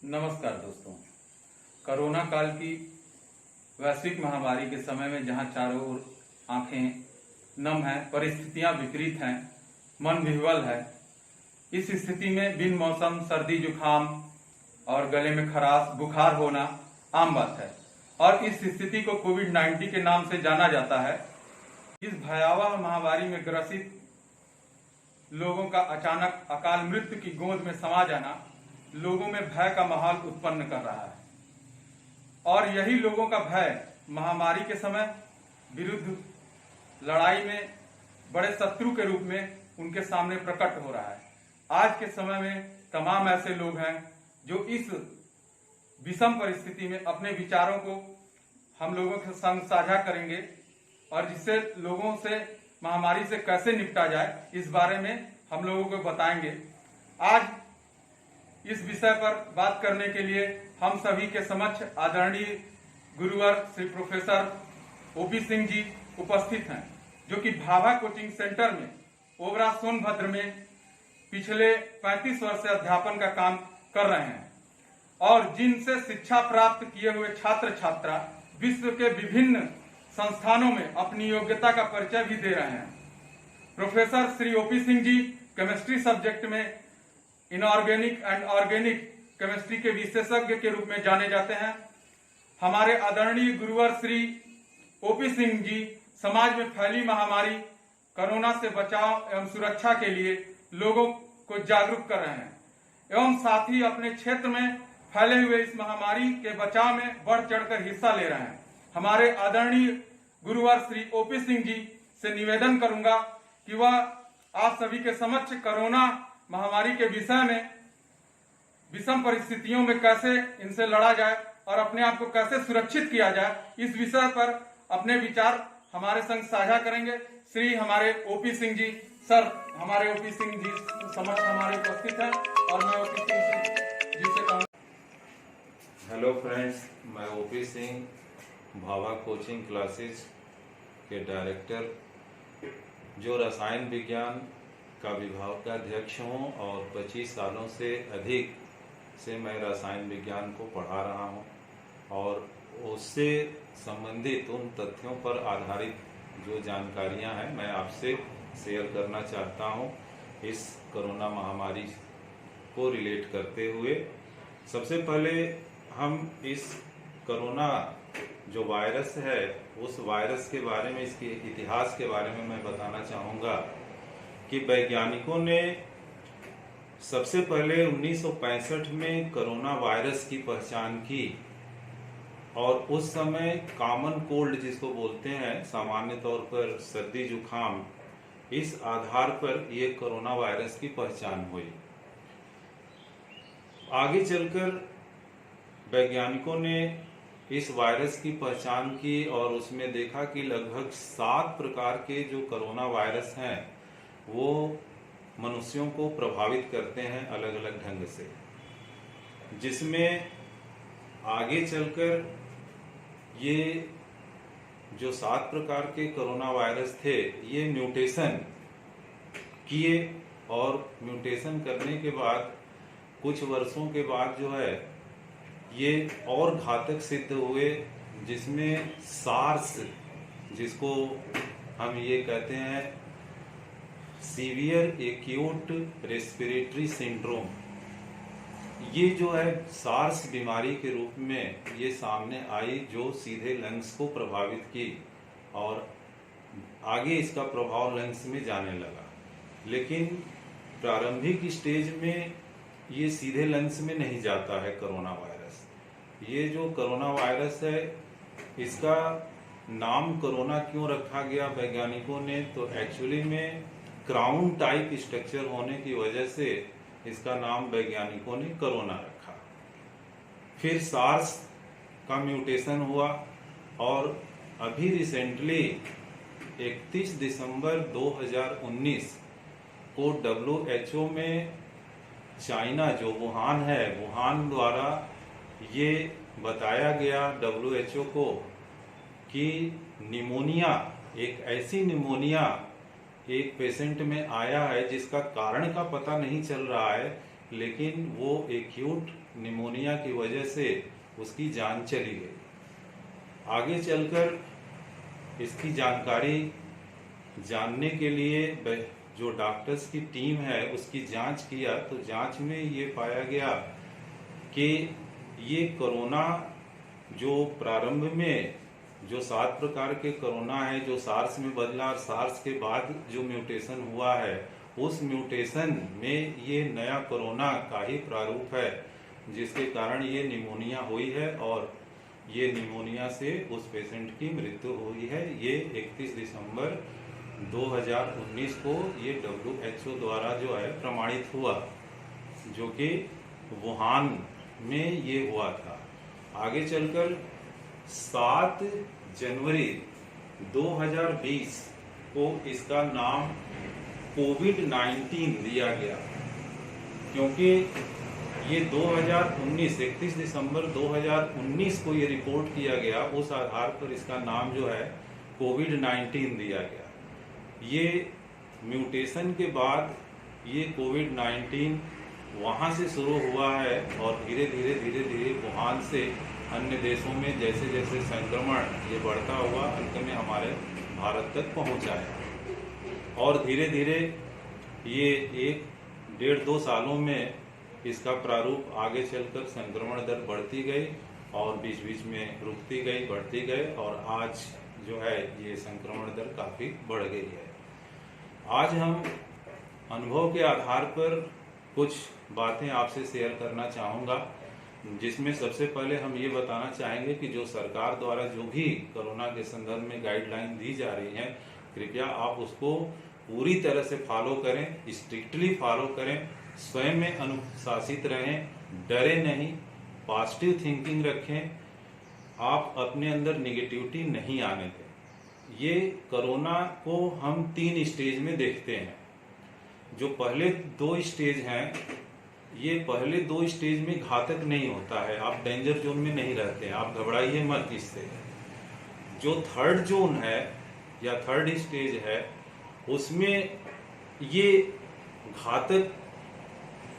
नमस्कार दोस्तों। कोरोना काल की वैश्विक महामारी के समय में जहां चारों ओर आंखें नम हैं, परिस्थितियां विपरीत हैं, मन विह्वल है, इस स्थिति में बिन मौसम सर्दी जुकाम और गले में खराश बुखार होना आम बात है और इस स्थिति को कोविड-19 के नाम से जाना जाता है। इस भयावह महामारी में ग्रसित लोगों का अचानक अकाल मृत्यु की गोद में समा जाना लोगों में भय का माहौल उत्पन्न कर रहा है और यही लोगों का भय महामारी के समय विरुद्ध लड़ाई में बड़े शत्रु के रूप में उनके सामने प्रकट हो रहा है। आज के समय में तमाम ऐसे लोग हैं जो इस विषम परिस्थिति में अपने विचारों को हम लोगों के संग साझा करेंगे और जिससे लोगों से महामारी से कैसे निपटा जाए इस बारे में हम लोगों को बताएंगे। आज इस विषय पर बात करने के लिए हम सभी के समक्ष आदरणीय गुरुवर श्री प्रोफेसर ओपी सिंह जी उपस्थित हैं, जो कि भाभा कोचिंग सेंटर में ओबरा सोनभद्र में पिछले 35 वर्ष से अध्यापन का काम कर रहे हैं और जिनसे शिक्षा प्राप्त किए हुए छात्र छात्रा विश्व के विभिन्न संस्थानों में अपनी योग्यता का परिचय भी दे रहे हैं। Professor Shri OP Singh ji chemistry subject में इनऑर्गेनिक एंड ऑर्गेनिक केमिस्ट्री के विशेषज्ञ के रूप में जाने जाते हैं। हमारे आदरणीय गुरुवर श्री ओपी सिंह जी समाज में फैली महामारी कोरोना से बचाव एवं सुरक्षा के लिए लोगों को जागरूक कर रहे हैं एवं साथ ही अपने क्षेत्र में फैले हुए इस महामारी के बचाव में बढ़ चढ़कर हिस्सा ले रहे हैं। हमारे आदरणीय गुरुवर श्री ओपी सिंह जी से निवेदन करूंगा कि वह आप सभी के समक्ष कोरोना महामारी के विषय में विषम परिस्थितियों में कैसे इनसे लड़ा जाए और अपने आप को कैसे सुरक्षित किया जाए, इस विषय पर अपने विचार हमारे संग साझा करेंगे। श्री हमारे ओपी सिंह जी सर, हमारे ओपी सिंह जी समक्ष हमारे उपस्थित हैं और मैं ओपी सिंह जी से कहूँ। हेलो फ्रेंड्स, मैं OP Singh Bhabha coaching classes के डायरेक्टर, जो रसायन विज्ञान का विभाग का अध्यक्ष हूँ और 25 सालों से अधिक से मैं रसायन विज्ञान को पढ़ा रहा हूँ और उससे संबंधित उन तथ्यों पर आधारित जो जानकारियाँ हैं मैं आपसे शेयर करना चाहता हूँ इस कोरोना महामारी को रिलेट करते हुए। सबसे पहले हम इस कोरोना जो वायरस है उस वायरस के बारे में, इसके इतिहास के बारे में मैं बताना चाहूँगा कि वैज्ञानिकों ने सबसे पहले 1965 में कोरोना वायरस की पहचान की और उस समय कॉमन कोल्ड जिसको बोलते हैं, सामान्य तौर पर सर्दी जुकाम, इस आधार पर ये कोरोना वायरस की पहचान हुई। आगे चलकर वैज्ञानिकों ने इस वायरस की पहचान की और उसमें देखा कि लगभग 7 प्रकार के जो कोरोना वायरस हैं वो मनुष्यों को प्रभावित करते हैं अलग अलग ढंग से, जिसमें आगे चलकर ये जो 7 प्रकार के कोरोना वायरस थे ये म्यूटेशन किए और म्यूटेशन करने के बाद कुछ वर्षों के बाद जो है ये और घातक सिद्ध हुए, जिसमें सार्स, जिसको हम ये कहते हैं सीवियर एक्यूट रेस्पिरेटरी सिंड्रोम, ये जो है सार्स बीमारी के रूप में ये सामने आई, जो सीधे लंग्स को प्रभावित की और आगे इसका प्रभाव लंग्स में जाने लगा। लेकिन प्रारंभिक स्टेज में ये सीधे लंग्स में नहीं जाता है कोरोना वायरस। ये जो कोरोना वायरस है इसका नाम कोरोना क्यों रखा गया वैज्ञानिकों ने, तो एक्चुअली में क्राउन टाइप स्ट्रक्चर होने की वजह से इसका नाम वैज्ञानिकों ने कोरोना रखा। फिर सार्स का म्यूटेशन हुआ और अभी रिसेंटली 31 दिसंबर 2019 को WHO में चाइना जो वुहान है, वुहान द्वारा ये बताया गया WHO को कि निमोनिया, एक ऐसी निमोनिया एक पेशेंट में आया है जिसका कारण का पता नहीं चल रहा है, लेकिन वो एक्यूट निमोनिया की वजह से उसकी जान चली गई। आगे चलकर इसकी जानकारी जानने के लिए जो डॉक्टर्स की टीम है उसकी जांच किया, तो जांच में ये पाया गया कि ये कोरोना जो प्रारंभ में जो 7 प्रकार के कोरोना है जो सार्स में बदला और सार्स के बाद जो म्यूटेशन हुआ है, उस म्यूटेशन में ये नया कोरोना का ही प्रारूप है, जिसके कारण ये निमोनिया हुई है और ये निमोनिया से उस पेशेंट की मृत्यु हुई है। ये 31 दिसंबर 2019 को ये WHO द्वारा जो है प्रमाणित हुआ, जो कि वुहान में ये हुआ था। आगे चलकर 7 जनवरी 2020 को इसका नाम कोविड-19 दिया गया, क्योंकि ये 2019 31 दिसंबर 2019 को ये रिपोर्ट किया गया, उस आधार पर इसका नाम जो है कोविड-19 दिया गया। ये म्यूटेशन के बाद ये कोविड-19 वहाँ से शुरू हुआ है और धीरे धीरे वुहान से अन्य देशों में जैसे जैसे संक्रमण ये बढ़ता हुआ अंत में हमारे भारत तक पहुँचा है और धीरे धीरे ये 1-1.5-2 सालों में इसका प्रारूप आगे चलकर संक्रमण दर बढ़ती गई और बीच बीच में रुकती गई, बढ़ती गई और आज जो है ये संक्रमण दर काफ़ी बढ़ गई है। आज हम अनुभव के आधार पर कुछ बातें आपसे शेयर करना चाहूँगा, जिसमें सबसे पहले हम ये बताना चाहेंगे कि जो सरकार द्वारा जो भी कोरोना के संदर्भ में गाइडलाइन दी जा रही है, कृपया आप उसको पूरी तरह से फॉलो करें, स्ट्रिक्टली फॉलो करें, स्वयं में अनुशासित रहें, डरे नहीं, पॉजिटिव थिंकिंग रखें, आप अपने अंदर निगेटिविटी नहीं आने दें। ये कोरोना को हम 3 स्टेज में देखते हैं। जो पहले 2 स्टेज हैं, ये पहले 2 स्टेज में घातक नहीं होता है, आप डेंजर जोन में नहीं रहते हैं, आप घबराइए मत इससे। जो 3rd जोन है या 3rd स्टेज है, उसमें ये घातक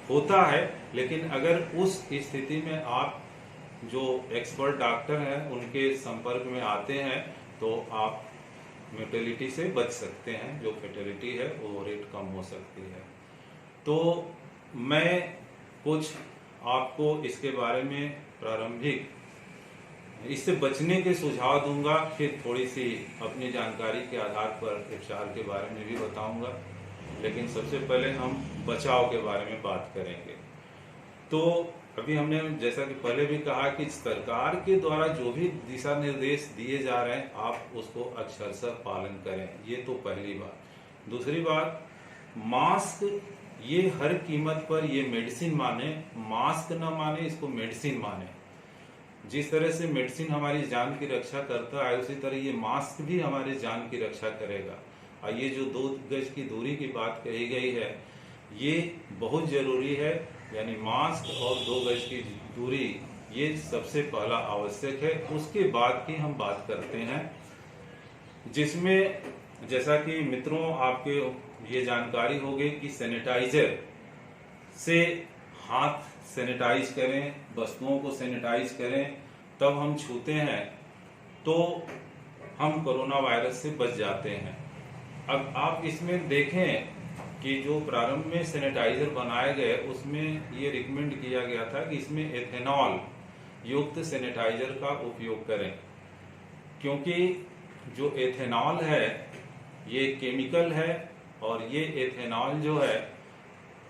होता है, लेकिन अगर उस स्थिति में आप जो एक्सपर्ट डॉक्टर हैं उनके संपर्क में आते हैं तो आप मोर्टेलिटी से बच सकते हैं, जो फेटेलिटी है वो रेट कम हो सकती है। तो मैं कुछ आपको इसके बारे में प्रारंभिक इससे बचने के सुझाव दूंगा, फिर थोड़ी सी अपनी जानकारी के आधार पर उपचार के बारे में भी बताऊंगा, लेकिन सबसे पहले हम बचाव के बारे में बात करेंगे। तो अभी हमने जैसा कि पहले भी कहा कि सरकार के द्वारा जो भी दिशा निर्देश दिए जा रहे हैं आप उसको अक्षरशः पालन करें, ये तो पहली बात। दूसरी बात, मास्क ये हर कीमत पर ये मेडिसिन माने, मास्क न माने, इसको मेडिसिन माने। जिस तरह से मेडिसिन हमारी जान की रक्षा करता है, उसी तरह ये मास्क भी हमारी जान की रक्षा करेगा। और ये जो 2 गज की दूरी की बात कही गई है, ये बहुत जरूरी है, यानी मास्क और 2 गज की दूरी ये सबसे पहला आवश्यक है। उसके बाद की हम बात करते हैं, जिसमें जैसा कि मित्रों आपके ये जानकारी होगी कि सैनिटाइजर से हाथ सैनिटाइज करें, वस्तुओं को सैनिटाइज करें, तब हम छूते हैं तो हम कोरोना वायरस से बच जाते हैं। अब आप इसमें देखें कि जो प्रारंभ में सैनिटाइजर बनाए गए उसमें ये रिकमेंड किया गया था कि इसमें एथेनॉल युक्त सैनिटाइजर का उपयोग करें, क्योंकि जो एथेनॉल है ये केमिकल है और ये एथेनॉल जो है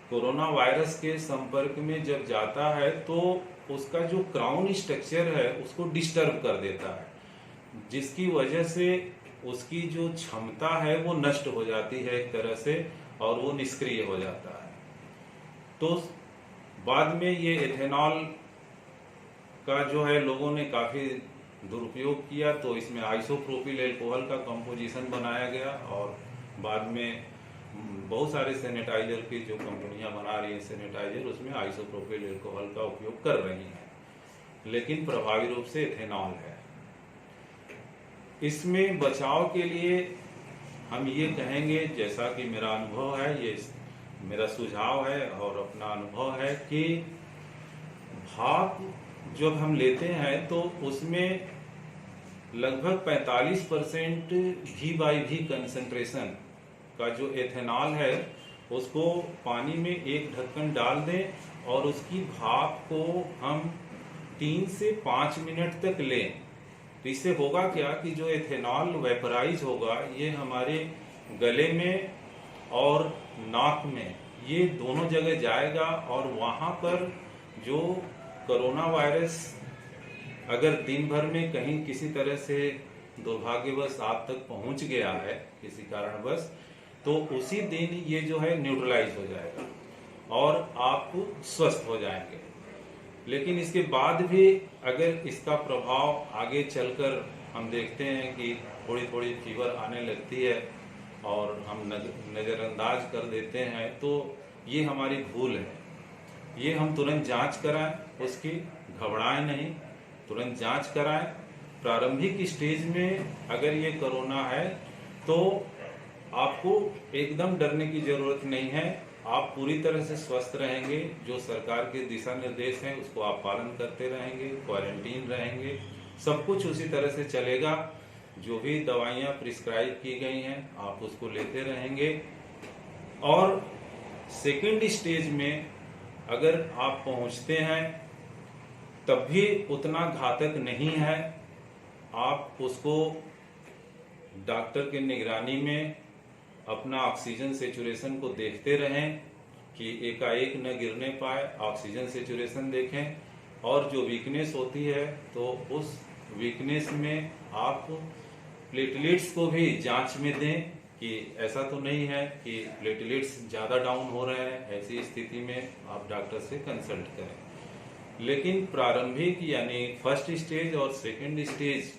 कोरोना वायरस के संपर्क में जब जाता है तो उसका जो क्राउन स्ट्रक्चर है उसको डिस्टर्ब कर देता है, जिसकी वजह से उसकी जो क्षमता है वो नष्ट हो जाती है एक तरह से और वो निष्क्रिय हो जाता है। तो बाद में ये एथेनॉल का जो है लोगों ने काफी दुरुपयोग किया, तो इसमें आइसोप्रोपिल एल्कोहल का कंपोजिशन बनाया गया और बाद में बहुत सारे सैनिटाइजर की जो कंपनियां बना रही हैं सैनिटाइजर, उसमें आइसोप्रोपिल एल्कोहल का उपयोग कर रही हैं, लेकिन प्रभावी रूप से एथेनॉल है। इसमें बचाव के लिए हम ये कहेंगे, जैसा कि मेरा अनुभव है, ये मेरा सुझाव है और अपना अनुभव है कि भाप जब हम लेते हैं तो उसमें लगभग 45% V/V कंसंट्रेशन का जो एथेनॉल है उसको पानी में एक ढक्कन डाल दें और उसकी भाप को हम 3 से 5 मिनट तक लें। तो इससे होगा क्या कि जो एथेनॉल वेपराइज होगा ये हमारे गले में और नाक में, ये दोनों जगह जाएगा और वहाँ पर जो कोरोना वायरस अगर दिन भर में कहीं किसी तरह से दुर्भाग्यवश आप तक पहुंच गया है किसी कारणवश, तो उसी दिन ये जो है न्यूट्रलाइज हो जाएगा और आप स्वस्थ हो जाएंगे। लेकिन इसके बाद भी अगर इसका प्रभाव आगे चलकर हम देखते हैं कि थोड़ी थोड़ी फीवर आने लगती है और हम नज़रअंदाज कर देते हैं, तो ये हमारी भूल है। ये हम तुरंत जांच कराएं, उसकी घबराएं नहीं, तुरंत जांच कराएं। प्रारंभिक स्टेज में अगर ये कोरोना है तो आपको एकदम डरने की जरूरत नहीं है, आप पूरी तरह से स्वस्थ रहेंगे। जो सरकार के दिशा निर्देश हैं उसको आप पालन करते रहेंगे, क्वारंटीन रहेंगे, सब कुछ उसी तरह से चलेगा। जो भी दवाइयाँ प्रिस्क्राइब की गई हैं आप उसको लेते रहेंगे। और सेकेंड स्टेज में अगर आप पहुंचते हैं तब भी उतना घातक नहीं है, आप उसको डॉक्टर के निगरानी में अपना ऑक्सीजन सेचुरेशन को देखते रहें कि एकाएक न गिरने पाए, ऑक्सीजन सेचुरेशन देखें। और जो वीकनेस होती है तो उस वीकनेस में आप प्लेटलेट्स को भी जांच में दें कि ऐसा तो नहीं है कि प्लेटलेट्स ज़्यादा डाउन हो रहे हैं। ऐसी स्थिति में आप डॉक्टर से कंसल्ट करें। लेकिन प्रारंभिक यानी फर्स्ट स्टेज और सेकंड स्टेज,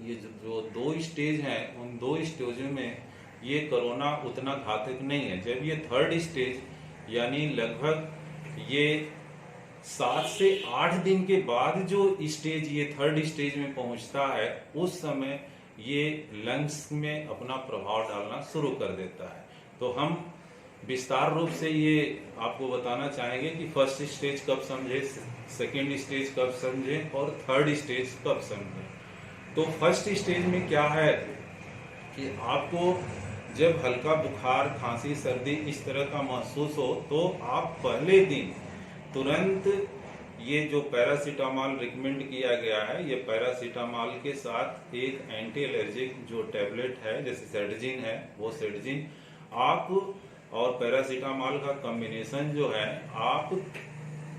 ये जो 2 स्टेज हैं, उन 2 स्टेजों में ये कोरोना उतना घातक नहीं है। जब ये थर्ड स्टेज यानी लगभग ये 7 से 8 दिन के बाद जो स्टेज, ये थर्ड स्टेज में पहुंचता है, उस समय ये लंग्स में अपना प्रभाव डालना शुरू कर देता है। तो हम विस्तार रूप से ये आपको बताना चाहेंगे कि फर्स्ट स्टेज कब समझे, सेकेंड स्टेज कब समझे और थर्ड स्टेज कब समझे। तो फर्स्ट स्टेज में क्या है कि आपको जब हल्का बुखार, खांसी, सर्दी इस तरह का महसूस हो तो आप पहले दिन तुरंत ये जो पैरासीटामॉल रिकमेंड किया गया है, ये पैरासीटामॉल के साथ एक एंटी एलर्जिक जो टैबलेट है जैसे सेडजिन है, वो सेडजिन आप और पैरासीटामॉल का कॉम्बिनेशन जो है आप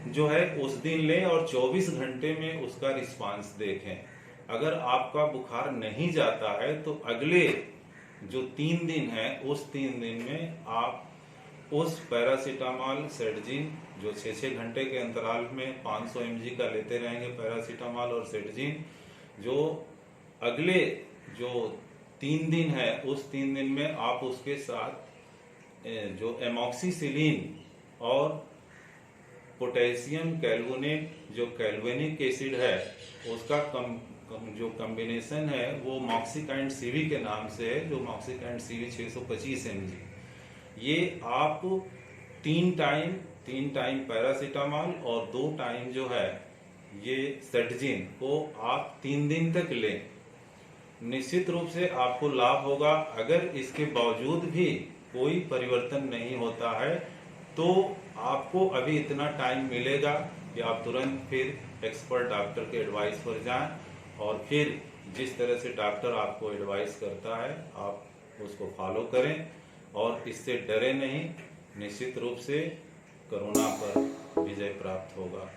जो है उस दिन लें और 24 घंटे में उसका रिस्पांस देखें। अगर आपका बुखार नहीं जाता है तो अगले जो 3 दिन है उस 3 दिन में आप उस पैरासीटामॉल सेडजिन जो 6-6 घंटे के अंतराल में 500 mg का लेते रहेंगे पैरासीटामॉल और सेडजिन, जो अगले जो 3 दिन है उस 3 दिन में आप उसके साथ जो एमॉक्सिसिलिन और पोटेशियम कैल्वोनेट जो कैल्वेनिक एसिड है उसका जो कॉम्बिनेशन है वो मॉक्सिकाइंड सीवी के नाम से है, जो मॉक्सिकाइंड सीवी 625 mg, ये आप 3 टाइम पैरासीटामॉल और 2 टाइम जो है ये सेडजिन को आप 3 दिन तक लें। निश्चित रूप से आपको लाभ होगा। अगर इसके बावजूद भी कोई परिवर्तन नहीं होता है तो आपको अभी इतना टाइम मिलेगा कि आप तुरंत फिर एक्सपर्ट डॉक्टर के एडवाइस पर जाएं और फिर जिस तरह से डॉक्टर आपको एडवाइस करता है आप उसको फॉलो करें और इससे डरे नहीं। निश्चित रूप से कोरोना पर विजय प्राप्त होगा।